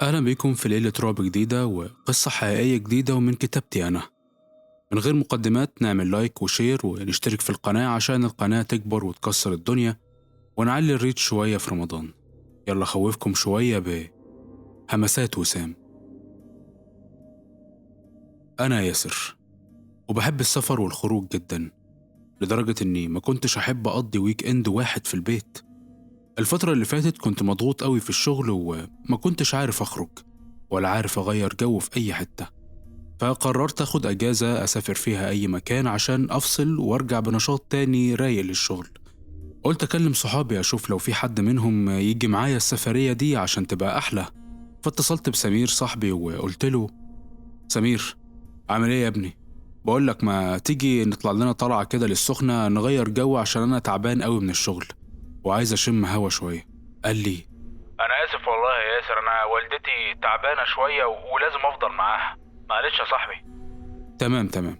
أهلا بيكم في ليلة رعب جديدة وقصة حقيقية جديدة ومن كتابتي أنا. من غير مقدمات نعمل لايك وشير ونشترك في القناة عشان القناة تكبر وتكسر الدنيا ونعلي الريتش شوية في رمضان. يلا خوفكم شوية بهمسات وسام. أنا ياسر وبحب السفر والخروج جدا، لدرجة إني ما كنتش أحب أقضي ويك إند واحد في البيت. الفترة اللي فاتت كنت مضغوط قوي في الشغل وما كنتش عارف أخرج ولا عارف أغير جو في أي حتة، فقررت أخد أجازة أسافر فيها أي مكان عشان أفصل وأرجع بنشاط تاني رايق للشغل. قلت أكلم صحابي أشوف لو في حد منهم يجي معايا السفرية دي عشان تبقى أحلى. فاتصلت بسمير صاحبي وقلت له: سمير، عامل إيه يا ابني؟ بقولك ما تيجي نطلع لنا طلعة كده للسخنة نغير جو عشان أنا تعبان قوي من الشغل وعايز أشم هوا شوية. قال لي: انا اسف والله يا ياسر، انا والدتي تعبانه شويه ولازم افضل معاها. معلش يا صاحبي. تمام تمام.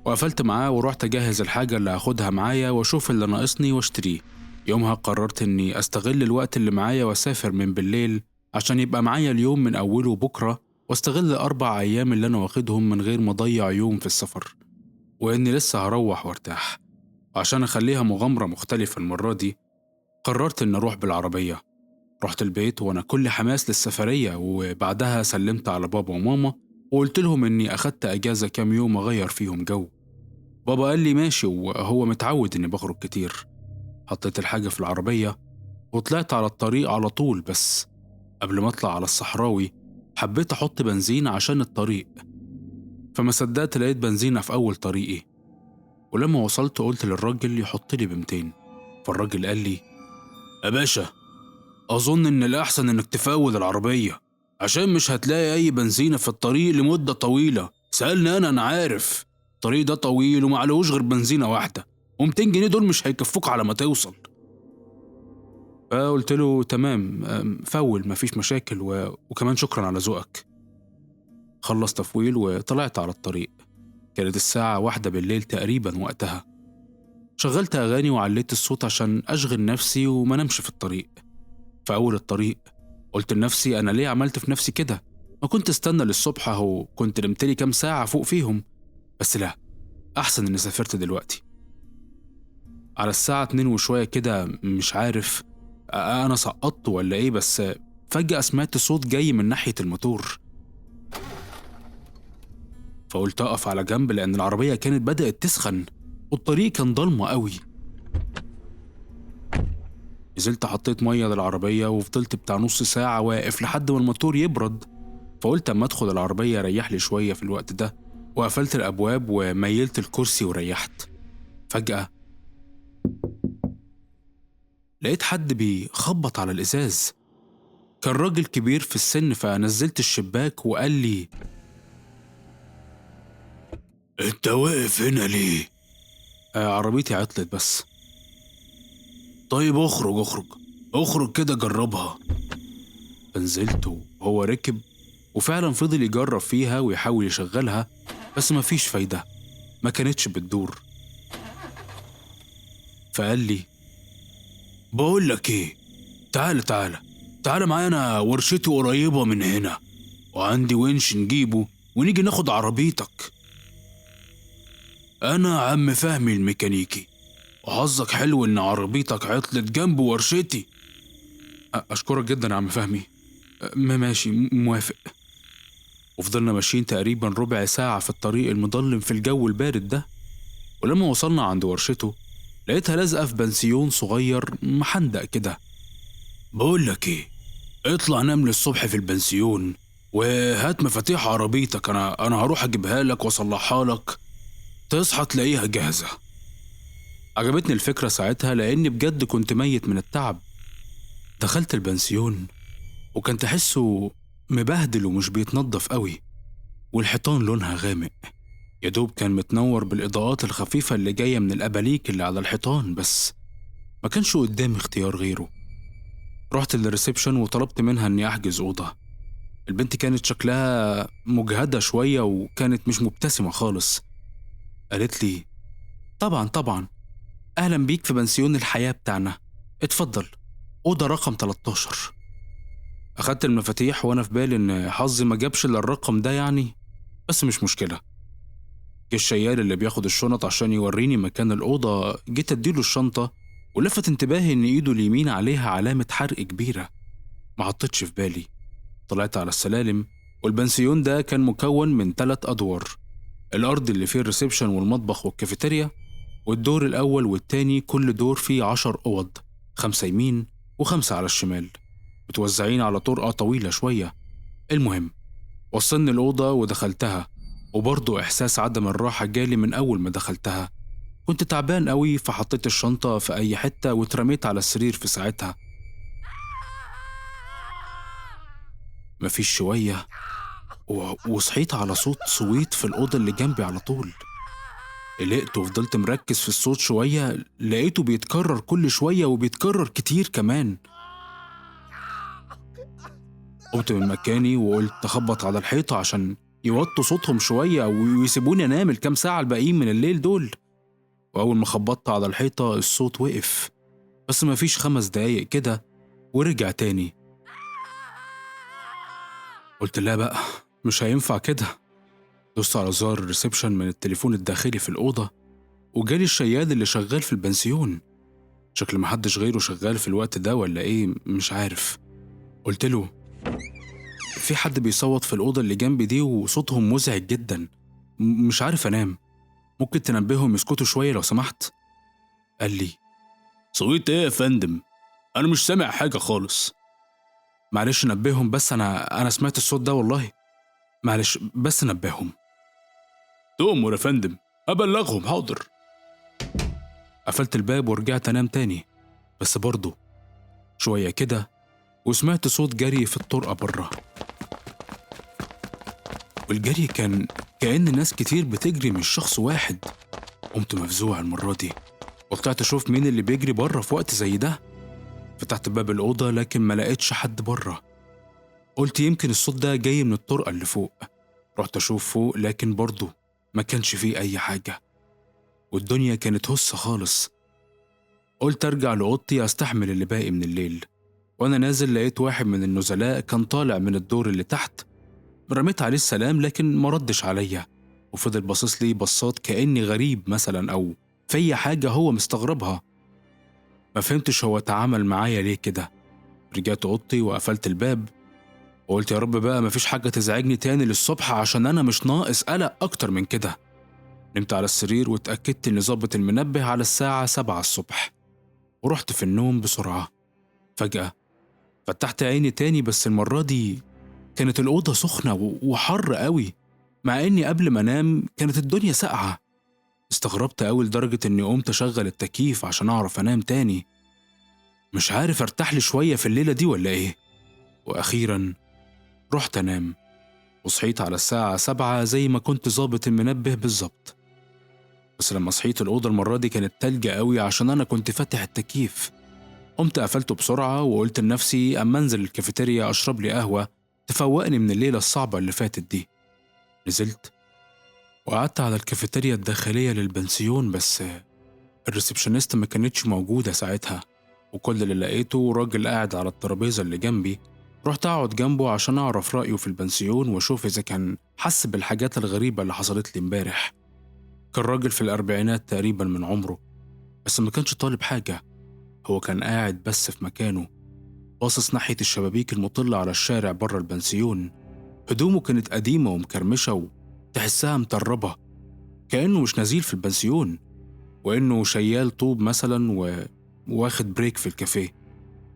وقفلت معاه ورحت أجهز الحاجة اللي هاخدها معايا وأشوف اللي ناقصني واشتريه. يومها قررت إني أستغل الوقت اللي معايا وأسافر من بالليل عشان يبقى معايا اليوم من أوله بكرة، واستغل الأربع أيام اللي أنا واخدهم من غير ما أضيع يوم في السفر، وإني لسه هروح وارتاح. وعشان أخليها مغامرة مختلفة المرة دي قررت إن أروح بالعربية. رحت البيت وأنا كل حماس للسفرية، وبعدها سلمت على بابا وماما وقلت لهم إني أخدت أجازة كام يوم أغير فيهم جو. بابا قال لي ماشي وهو متعود إني بخرج كتير. حطيت الحاجة في العربية وطلعت على الطريق على طول، بس قبل ما أطلع على الصحراوي حبيت أحط بنزين عشان الطريق، فما صدقت لقيت بنزينة في أول طريقي. ولما وصلت قلت للراجل يحط لي ب200. فالراجل قال لي: يا باشا، أظن إن الأحسن إنك تفول العربية عشان مش هتلاقي أي بنزينة في الطريق لمدة طويلة. سألني أنا عارف الطريق ده طويل ومعلهوش غير بنزينة واحدة، و200 جنيه دول مش هيكفوك على ما توصل. فقلت له: تمام، فول مفيش مشاكل وكمان شكرا على ذوقك. خلص تفويل وطلعت على الطريق. كانت الساعة 1 بالليل تقريبا وقتها. شغلت أغاني وعليت الصوت عشان أشغل نفسي وما نمشي في الطريق. في أول الطريق قلت لنفسي: أنا ليه عملت في نفسي كده؟ ما كنت استنى للصبح، أهو كنت نمتلي كام ساعة فوق فيهم. بس لا، أحسن إني سافرت دلوقتي. على الساعة 2 وشوية كده، مش عارف أنا سقطت ولا إيه، بس فجأة سمعت صوت جاي من ناحية الموتور. فقلت أقف على جنب لأن العربية كانت بدأت تسخن والطريق كان ضلمة قوي. نزلت حطيت مية للعربية وفضلت بتاع نص ساعة واقف لحد ما الموتور يبرد. فقلت أما أدخل العربية ريح لي شوية في الوقت ده، وقفلت الأبواب وميلت الكرسي وريحت. فجأة لقيت حد بيخبط على الإزاز. كان راجل كبير في السن، فنزلت الشباك وقال لي: انت واقف هنا ليه؟ عربيتي عطلت بس. طيب اخرج اخرج اخرج كده جربها. فنزلت وهو ركب وفعلا فضل يجرب فيها ويحاول يشغلها، بس مفيش فايدة، ما كانتش بتدور. فقال لي: بقول لك ايه، تعال معايا، انا ورشتي قريبة من هنا وعندي ونش نجيبه ونيجي ناخد عربيتك. انا عم فهمي الميكانيكي، وحظك حلو ان عربيتك عطلت جنب ورشتي. اشكرك جدا يا عم فهمي. ماشي، موافق. وفضلنا ماشيين تقريبا ربع ساعة في الطريق المظلم في الجو البارد ده. ولما وصلنا عند ورشته لقيتها لازقة في بنسيون صغير محندق كده. بقول لك ايه، اطلع نام للصبح في البنسيون وهات مفاتيح عربيتك، انا هروح اجيبها لك واصلحها لك، تصحى تلاقيها جاهزة. عجبتني الفكرة ساعتها لاني بجد كنت ميت من التعب. دخلت البنسيون وكان تحسه مبهدل ومش بيتنضف قوي، والحيطان لونها غامق، يدوب كان متنور بالإضاءات الخفيفة اللي جاية من الأباليك اللي على الحيطان، بس ما كانش قدامي اختيار غيره. رحت للريسبشن وطلبت منها إني أحجز أوضة. البنت كانت شكلها مجهدة شوية وكانت مش مبتسمة خالص. قالت لي: طبعا طبعا، أهلا بيك في بنسيون الحياة بتاعنا، اتفضل، أوضة رقم 13. أخدت المفاتيح وأنا في بالي إن حظي ما جابش إلا الرقم ده يعني، بس مش مشكلة. جه الشيال اللي بياخد الشنط عشان يوريني مكان الأوضة، جيت أديله الشنطة ولفت انتباهي إن إيده اليمين عليها علامة حرق كبيرة. ما حطيتش في بالي. طلعت على السلالم، والبنسيون ده كان مكون من 3 أدوار: الأرض اللي فيه الريسبشن والمطبخ والكافيتيريا، والدور الأول والتاني كل دور فيه 10 أوض، 5 يمين و5 على الشمال، متوزعين على طرقة طويلة شوية. المهم، وصلني الأوضة ودخلتها، وبرضه إحساس عدم الراحة جالي من أول ما دخلتها. كنت تعبان قوي، فحطيت الشنطة في أي حتة واترميت على السرير في ساعتها. مفيش شوية وصحيت على صوت صويت في الأوضة اللي جنبي على طول. قلقت وفضلت مركز في الصوت شوية، لقيته بيتكرر كل شوية وبيتكرر كتير كمان. قمت من مكاني وقلت أخبط على الحيطة عشان يوطوا صوتهم شوية ويسيبوني أنام الكام ساعة الباقيين من الليل دول. وأول ما خبطت على الحيطة الصوت وقف، بس مفيش 5 دقايق كده ورجع تاني. قلت لا بقى، مش هينفع كده. دوست على زر الريسبشن من التليفون الداخلي في الأوضة، وجالي الشيال اللي شغال في البنسيون. شكل محدش غيره شغال في الوقت ده ولا إيه، مش عارف. قلت له في حد بيصوت في الأوضة اللي جنبي دي وصوتهم مزعج جدا، مش عارف أنام، ممكن تنبههم يسكتوا شوية لو سمحت؟ قال لي صويت إيه يا فندم؟ أنا مش سامع حاجة خالص. معلش نبههم بس، أنا سمعت الصوت ده والله، معلش بس نبههم. تؤمر يا فندم، أبلغهم حاضر. قفلت الباب ورجعت أنام تاني، بس برضه شوية كده وسمعت صوت جري في الطرقة بره، والجري كأن ناس كتير بتجري مش شخص واحد. قمت مفزوع المرة دي وطلعت أشوف مين اللي بيجري بره في وقت زي ده. فتحت باب الأوضة لكن ما لقيتش حد بره. قلت يمكن الصوت ده جاي من الطرقة اللي فوق. رحت أشوف فوق لكن برضه ما كانش فيه أي حاجة، والدنيا كانت هسة خالص. قلت أرجع لأوضتي أستحمل اللي باقي من الليل. وأنا نازل لقيت واحد من النزلاء كان طالع من الدور اللي تحت. رميت عليه السلام لكن ما ردش عليا، وفضل باصص لي بصات كأني غريب مثلا أو في حاجة هو مستغربها. ما فهمتش هو اتعامل معايا ليه كده. رجعت أوضتي وقفلت الباب وقلت يا رب بقى مفيش حاجة تزعجني تاني للصبح، عشان أنا مش ناقص قلق أكتر من كده. نمت على السرير واتأكدت إني ظابط المنبه على الساعة 7 الصبح، ورحت في النوم بسرعة. فجأة فتحت عيني تاني، بس المرة دي كانت الأوضة سخنة وحر قوي، مع إني قبل ما أنام كانت الدنيا ساقعة. استغربت قوي لدرجة إني قمت أشغل التكييف عشان أعرف أنام تاني. مش عارف أرتاح لي شوية في الليلة دي ولا إيه. وأخيرا رحت أنام وصحيت على الساعة 7 زي ما كنت ظابط المنبه بالظبط. بس لما صحيت الأوضة المرة دي كانت تلج قوي عشان أنا كنت فاتح التكييف. قمت قفلته بسرعة وقلت لنفسي أما أنزل الكافيتيريا أشرب لي قهوة تفوقني من الليلة الصعبة اللي فاتت دي. نزلت وقعدت على الكافيتيريا الداخلية للبنسيون، بس الريسبشنست ما كانتش موجودة ساعتها، وكل اللي لقيته راجل قاعد على الترابيزة اللي جنبي. رحت أقعد جنبه عشان أعرف رأيه في البنسيون وأشوف إذا كان حس بالحاجات الغريبة اللي حصلت لي امبارح. كان راجل في الأربعينات تقريبا من عمره، بس ما كانش طالب حاجة. هو كان قاعد بس في مكانه باصص ناحية الشبابيك المطلة على الشارع بره البنسيون. هدومه كانت قديمة ومكرمشة وتحسها مطربة، كأنه مش نزيل في البنسيون، وإنه شيال طوب مثلا واخد بريك في الكافيه.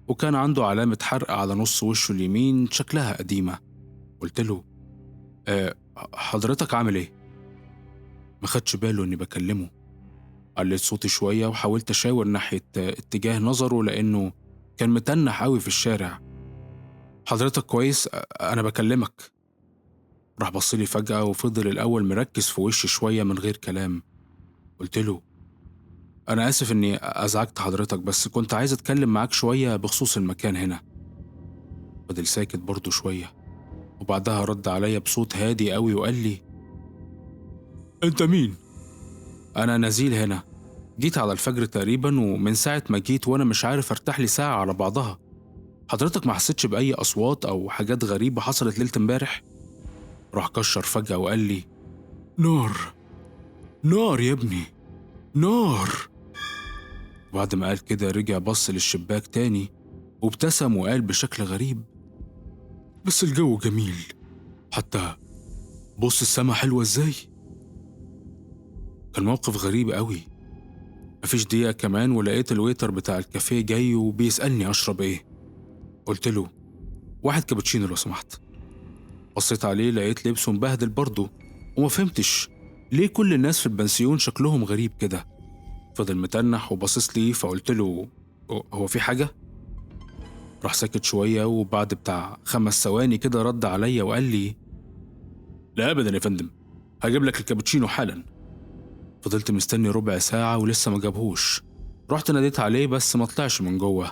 وكان عنده علامة حرق على نص وشه اليمين شكلها قديمة. قلت له حضرتك عامل ايه؟ ما خدش باله اني بكلمه. عليت صوتي شوية وحاولت أشاور ناحية اتجاه نظره لأنه كان متنح قوي في الشارع. حضرتك كويس؟ أنا بكلمك. راح بصلي فجأة وفضل الأول مركز في وشي شوية من غير كلام. قلت له أنا آسف إني أزعجت حضرتك، بس كنت عايز أتكلم معاك شوية بخصوص المكان هنا. فضل ساكت برضه شوية، وبعدها رد عليا بصوت هادي قوي وقال لي أنت مين؟ أنا نزيل هنا، جيت على الفجر تقريبا، ومن ساعة ما جيت وأنا مش عارف أرتاح لي ساعة على بعضها. حضرتك ما حسيتش بأي أصوات أو حاجات غريبة حصلت ليلة امبارح؟ راح كشر فجأة وقال لي: نار، نار يا ابني، نار. وبعد ما قال كده رجع بص للشباك تاني وابتسم وقال بشكل غريب: بس الجو جميل، حتى بص السما حلوة ازاي. كان موقف غريب قوي. مفيش دقيقة كمان ولقيت الويتر بتاع الكافيه جاي وبيسألني أشرب إيه. قلت له: 1 كابتشينو لو سمحت. بصيت عليه لقيت لبسه مبهدل برضه، وما فهمتش ليه كل الناس في البنسيون شكلهم غريب كده. فضل متنح وباصص لي، فقلت له: هو في حاجة؟ راح ساكت شوية وبعد بتاع 5 ثواني كده رد عليا وقال لي: لا أبدا يا فندم، هجيب لك الكابتشينو حالا. فضلت مستني ربع ساعة ولسه ما جابهوش. رحت ناديت عليه بس ما طلعش من جوه.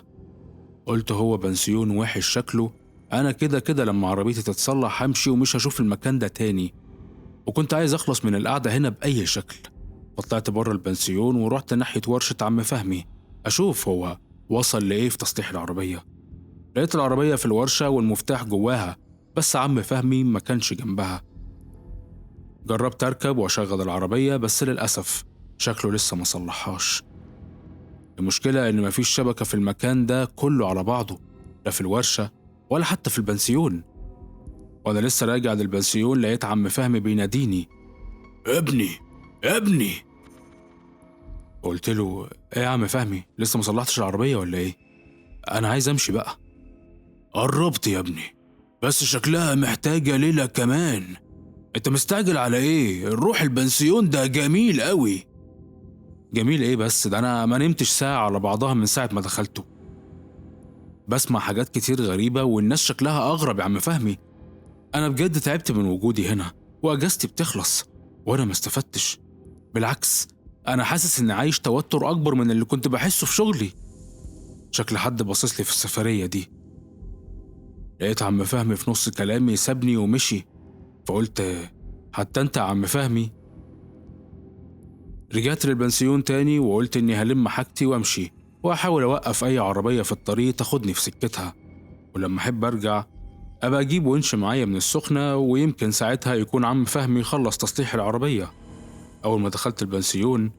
قلت هو بنسيون وحش شكله، أنا كده كده لما عربيتي تتصلح همشي ومش هشوف المكان ده تاني، وكنت عايز أخلص من القعدة هنا بأي شكل. فطلعت بره البنسيون ورحت ناحية ورشة عم فهمي أشوف هو وصل لإيه في تصليح العربية. لقيت العربية في الورشة والمفتاح جواها، بس عم فهمي ما كانش جنبها. جربت أركب وأشغل العربية بس للأسف شكله لسه ما صلحهاش. المشكلة إن مفيش شبكة في المكان ده كله على بعضه، لا في الورشة ولا حتى في البنسيون. وأنا لسه راجع للبنسيون لقيت عم فهمي بيناديني: ابني، ابني. قلت له: إيه يا عم فهمي، لسه ما صلحتش العربية ولا إيه؟ أنا عايز أمشي بقى. قربت يا ابني، بس شكلها محتاجة ليلة كمان. أنت مستعجل على إيه؟ روح البنسيون ده جميل قوي. جميل إيه بس؟ ده أنا ما نمتش ساعة على بعضها من ساعة ما دخلته. بسمع حاجات كتير غريبة والناس شكلها أغرب يا عم فهمي. أنا بجد تعبت من وجودي هنا وأجازتي بتخلص وأنا ما استفدتش. بالعكس، أنا حاسس إني عايش توتر أكبر من اللي كنت بحسه في شغلي. شكل حد باصص لي في السفرية دي. لقيت عم فهمي في نص كلامي سابني ومشي، فقلت: حتى أنت يا عم فهمي؟ رجعت للبنسيون تاني وقلت إني هلم حاجتي وأمشي وأحاول أوقف أي عربية في الطريق تاخدني في سكتها، ولما أحب أرجع أبقى أجيب ونش معايا من السخنة ويمكن ساعتها يكون عم فهمي خلص تصليح العربية. أول ما دخلت البنسيون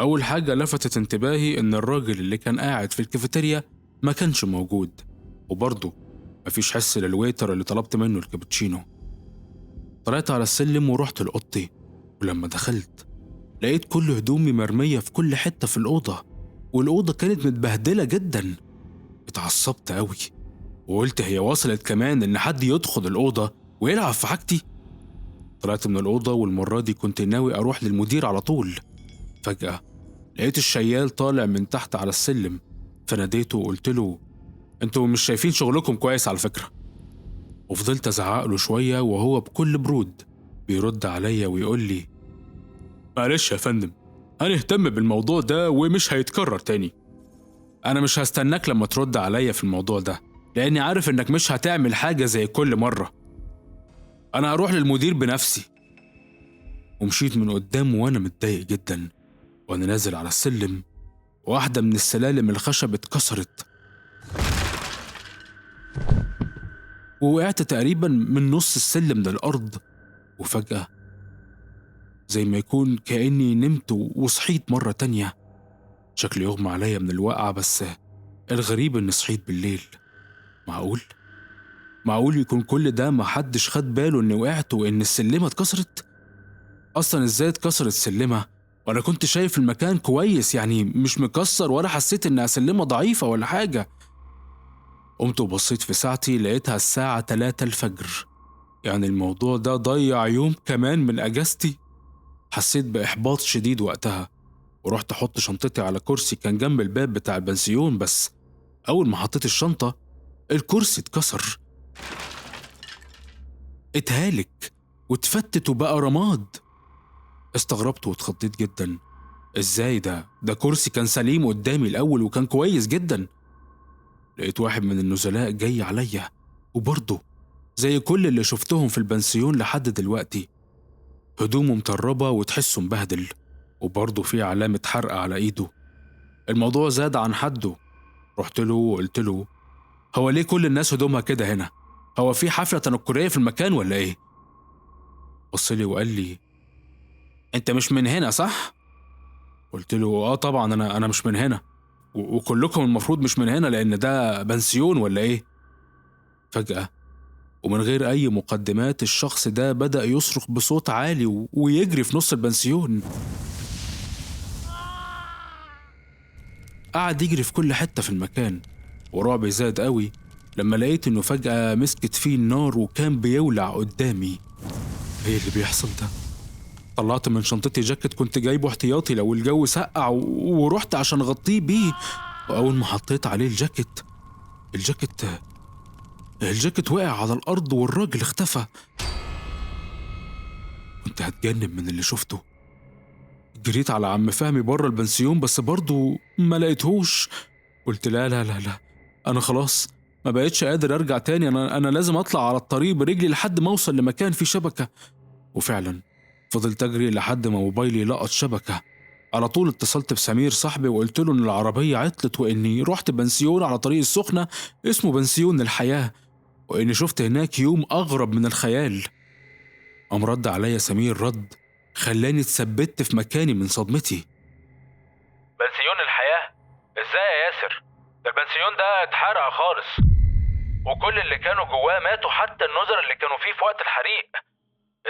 أول حاجة لفتت انتباهي إن الراجل اللي كان قاعد في الكافيتيريا ما كانش موجود، وبرضه مفيش حس للويتر اللي طلبت منه الكابتشينو. طلعت على السلم ورحت لأوضتي، ولما دخلت لقيت كل هدومي مرمية في كل حتة في الأوضة، والأوضة كانت متبهدلة جدا. اتعصبت أوي وقلت هي وصلت كمان إن حد يدخل الأوضة ويلعب في حاجتي؟ طلعت من الأوضة والمرة دي كنت ناوي أروح للمدير على طول. فجأة لقيت الشيال طالع من تحت على السلم، فناديته وقلت له: انتوا مش شايفين شغلكم كويس على فكرة. وفضلت أزعق له شوية وهو بكل برود بيرد عليا ويقول لي: معلش يا فندم، هنهتم بالموضوع ده ومش هيتكرر تاني. أنا مش هستناك لما ترد عليا في الموضوع ده، لأني عارف إنك مش هتعمل حاجة زي كل مرة. أنا هروح للمدير بنفسي. ومشيت من قدامه وأنا متضايق جدا. وأنا نازل على السلم واحدة من السلالم الخشب اتكسرت ووقعت تقريبا من نص السلم للأرض. وفجأة زي ما يكون كأني نمت وصحيت مرة تانية. شكلي يغمى عليا من الوقعة، بس الغريب إني صحيت بالليل. معقول يكون كل ده محدش خد باله إني وقعت وإن السلمة اتكسرت؟ أصلا إزاي اتكسرت السلمة وأنا كنت شايف المكان كويس، يعني مش مكسر ولا حسيت إنها سلمة ضعيفة ولا حاجة. قمت وبصيت في ساعتي لقيتها الساعة 3 الفجر، يعني الموضوع ده ضيع يوم كمان من أجازتي. حسيت بإحباط شديد وقتها ورحت أحط شنطتي على كرسي كان جنب الباب بتاع البنسيون، بس أول ما حطيت الشنطة الكرسي اتكسر، اتهالك واتفتت وبقى رماد. استغربت واتخضيت جدا. ازاي ده كرسي كان سليم قدامي الأول وكان كويس جدا. لقيت واحد من النزلاء جاي عليا، وبرضه زي كل اللي شفتهم في البنسيون لحد دلوقتي، هدومه مطربة وتحسه مبهدل، وبرضه في علامة حرق على ايده. الموضوع زاد عن حده. رحت له وقلت له: هو ليه كل الناس هدومها كده هنا؟ هو في حفلة تنكرية في المكان ولا إيه؟ بصلي وقال لي: أنت مش من هنا صح؟ قلت له: آه طبعا أنا مش من هنا، وكلكم المفروض مش من هنا لأن ده بنسيون ولا إيه؟ فجأة ومن غير أي مقدمات الشخص ده بدأ يصرخ بصوت عالي ويجري في نص البنسيون. قعد يجري في كل حتة في المكان، ورعبي زاد قوي لما لقيت إنه فجأة مسكت فيه النار وكان بيولع قدامي. إيه اللي بيحصل ده؟ طلعت من شنطتي جاكيت كنت جايبه احتياطي لو الجو سقع ورحت عشان أغطيه بيه. وأول ما حطيت عليه الجاكيت وقع على الأرض والراجل اختفى. كنت هتجنن من اللي شفته. جريت على عم فهمي بره البنسيون بس برضه ما لقيتهوش. قلت لا لا لا لا، أنا خلاص ما بقتش قادر أرجع تاني. أنا لازم أطلع على الطريق برجلي لحد ما أوصل لمكان فيه شبكة. وفعلا فضلت أجري لحد ما موبايلي لقط شبكة. على طول اتصلت بسمير صاحبي وقلت له إن العربية عطلت وإني رحت بنسيون على طريق السخنة اسمه بنسيون الحياة، وإني شفت هناك يوم أغرب من الخيال. قام رد عليا سمير رد خلاني اتثبت في مكاني من صدمتي. بنسيون الحياة؟ ازاي يا ياسر؟ ده البنسيون ده اتحرق خالص، وكل اللي كانوا جواه ماتوا، حتى النظر اللي كانوا فيه في وقت الحريق.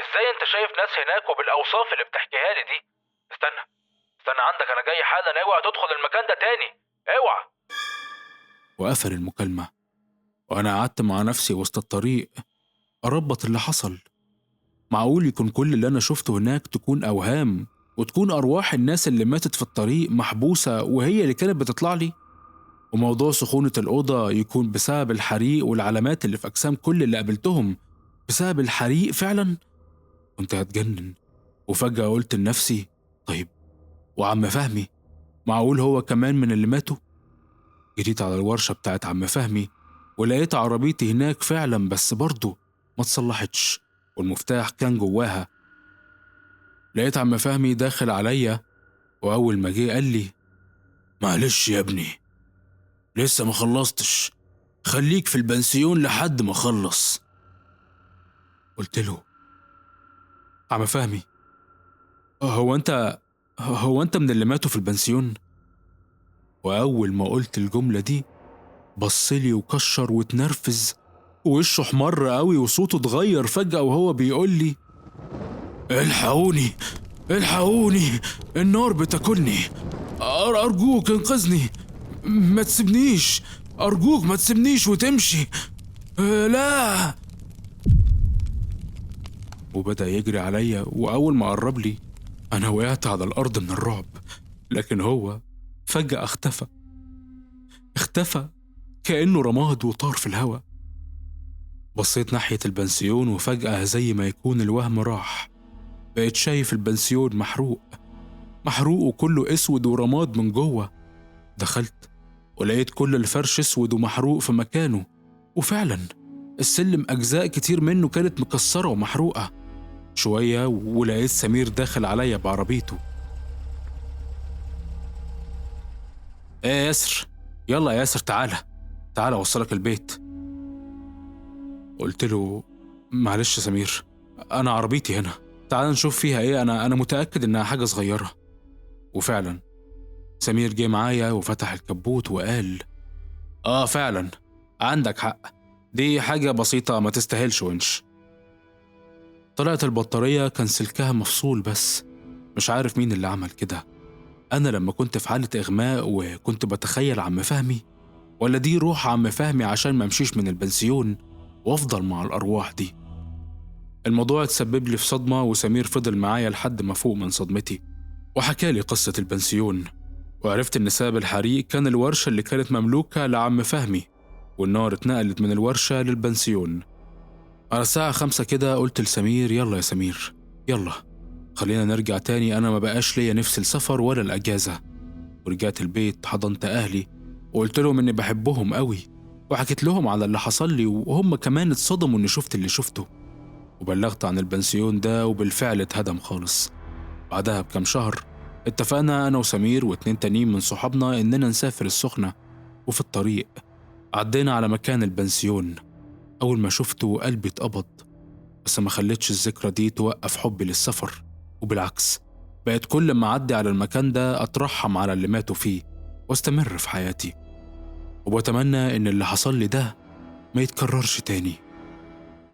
ازاي انت شايف ناس هناك وبالاوصاف اللي بتحكيها لي دي؟ استنى عندك، انا جاي حالا، اوعى تدخل المكان ده تاني، اوعى. وقفل المكالمة، وأنا قعدت مع نفسي وسط الطريق أربط اللي حصل. معقول يكون كل اللي أنا شفته هناك تكون أوهام وتكون أرواح الناس اللي ماتت في الطريق محبوسة وهي اللي كانت بتطلع لي؟ وموضوع سخونة الأوضة يكون بسبب الحريق والعلامات اللي في أجسام كل اللي قابلتهم بسبب الحريق فعلا؟ كنت هتجنن. وفجأة قلت لنفسي: طيب وعم فهمي معقول هو كمان من اللي ماتوا؟ جريت على الورشة بتاعت عم فهمي ولقيت عربيتي هناك فعلا، بس برضه ما تصلحتش والمفتاح كان جواها. لقيت عم فهمي داخل عليا، وأول ما جه قال لي: معلش يا ابني لسه ما خلصتش، خليك في البنسيون لحد ما اخلص. قلت له: عم فهمي هو انت من اللي ماتوا في البنسيون؟ وأول ما قلت الجملة دي بصلي وكشر واتنرفز ووشه احمر قوي وصوته اتغير فجأة وهو بيقول لي: الحقوني الحقوني، النار بتاكلني، أرجوك انقذني، ما تسيبنيش، أرجوك ما تسيبنيش وتمشي، لا. وبدأ يجري عليا، وأول ما قرب لي أنا وقعت على الأرض من الرعب، لكن هو فجأة اختفى كأنه رماد وطار في الهوا. بصيت ناحية البنسيون وفجأة زي ما يكون الوهم راح، بقيت شايف البنسيون محروق وكله اسود ورماد من جوه. دخلت ولقيت كل الفرش اسود ومحروق في مكانه، وفعلا السلم أجزاء كتير منه كانت مكسرة ومحروقة. شوية ولقيت سمير داخل عليا بعربيته. ايه يا ياسر، يلا يا ياسر تعالى اوصلك البيت. قلت له: معلش يا سمير، انا عربيتي هنا، تعال نشوف فيها ايه، انا متأكد انها حاجة صغيرة. وفعلا سمير جه معايا وفتح الكبوت وقال: فعلا عندك حق، دي حاجة بسيطة ما تستاهلش ونش. طلعت البطارية كان سلكها مفصول، بس مش عارف مين اللي عمل كده. أنا لما كنت في حالة إغماء وكنت بتخيل عم فهمي، ولا دي روح عم فهمي عشان ما امشيش من البنسيون وافضل مع الأرواح دي؟ الموضوع اتسبب لي في صدمة، وسمير فضل معايا لحد ما فوق من صدمتي وحكالي قصة البنسيون، وعرفت إن سبب الحريق كان الورشة اللي كانت مملوكة لعم فهمي، والنار اتنقلت من الورشة للبنسيون. على الساعة 5 كده قلت لسمير: يلا يا سمير، يلا خلينا نرجع تاني، أنا ما بقاش ليا نفس السفر ولا الأجازة. ورجعت البيت حضنت أهلي وقلت لهم إني بحبهم قوي، وحكيت لهم على اللي حصل لي، وهم كمان اتصدموا إني شفت اللي شفته. وبلغت عن البنسيون ده، وبالفعل اتهدم خالص. بعدها بكام شهر اتفقنا أنا وسمير و2 تانيين من صحابنا إننا نسافر السخنة، وفي الطريق عدينا على مكان البنسيون. أول ما شفته قلبي اتقبض، بس ما خلتش الذكرى دي توقف حبي للسفر، وبالعكس بقت كل ما أعدي على المكان ده أترحم على اللي ماتوا فيه واستمر في حياتي، وبتمنى إن اللي حصل لي ده ما يتكررش تاني.